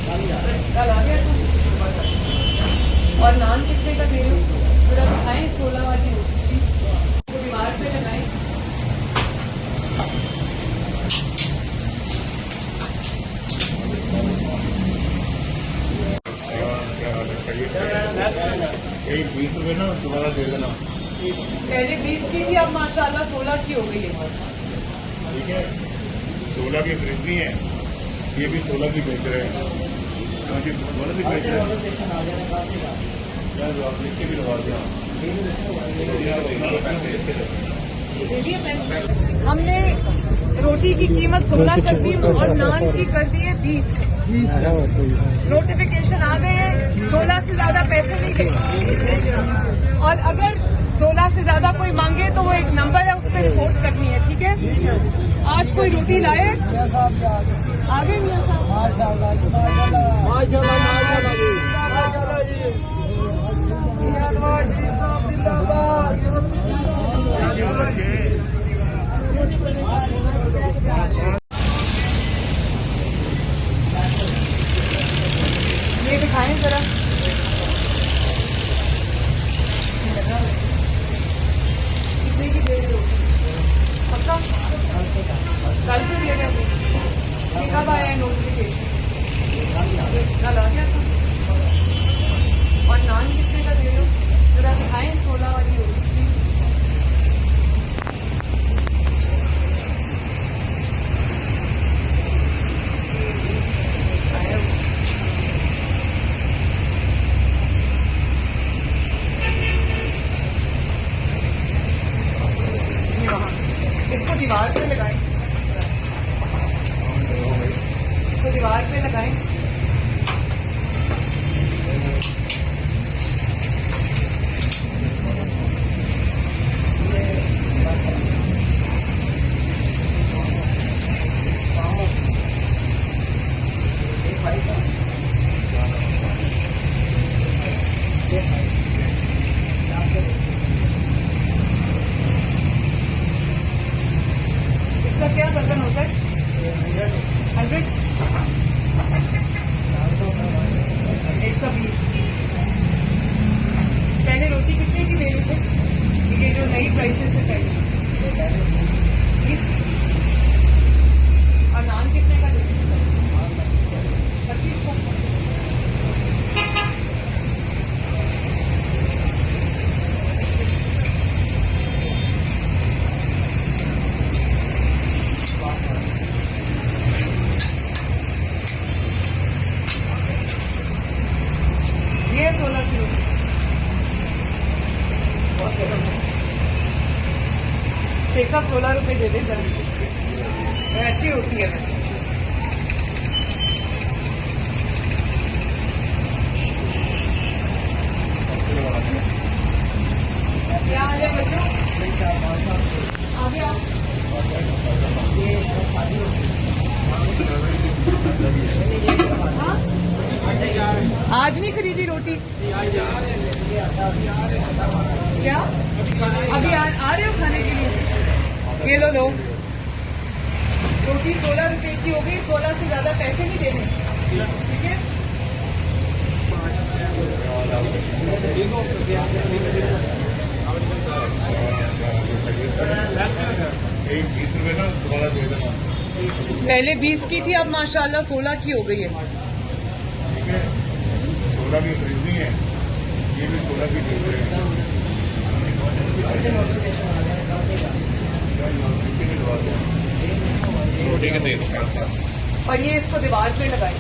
कल आ गया तुम। और नान कितने का दे रहे हो? थोड़ा दिखाएं 16 वाली रोटी तो दीवार पे लगाएं। यही 20 रुपए ना दोबारा दे देना। पहले 20 की थी, अब माशाल्लाह 16 की हो गई है। ठीक है, 16 की खरीदनी है, ये भी 16 की बेच रहे हैं। क्योंकि 16 की बेच रहे हैं, जो आप लिख के भी लगा दिया। हमने रोटी की कीमत 16 कर दी और नान की कर दी है 20। नोटिफिकेशन आ गए हैं, 16 से ज्यादा पैसे नहीं देंगे। और अगर 16 से ज्यादा कोई मांगे तो वो एक नंबर है, उस पर रिपोर्ट करनी है। ठीक है, आज कोई रोटी लाए आगे मियां ये दिखाएं जरा। कितने की दे रहे हो? पक्का कल से दे रहे हो? ये कब आया है नोटिफिकेशन? कल आ गया था। और नान कितने का दे रहे हो? जरा दिखाएं 16 वाली रोटी। इसको दीवार पे लगाएं, इसको दीवार पे लगाएं। इसका क्या वजन होता है? 100 120। पहले रोटी कितने की दे रहे थे? ये जो नई प्राइसेस से पहले 20। और नान कितने का दे रहे थे? 25 का। ये 16 की रोटी शेख साहब 16 रुपए दे दे जल्दी, अच्छी होती है। क्या हाल है बच्चों? आगे आओ। हाँ? आज नहीं खरीदी रोटी? क्या अभी आ रहे हो खाने के लिए? ये लो लो, रोटी 16 रुपए की हो गई। 16 से ज्यादा पैसे नहीं देने, ठीक है? यही 20 रुपए ना दोबारा दे देना। पहले 20 की थी, अब माशाल्लाह 16 की हो गई है। ठीक है, 16 की खरीदनी है, ये भी 16 की बेच रहे हैं। रोटी के तेल और ये इसको दीवार पे लगाए।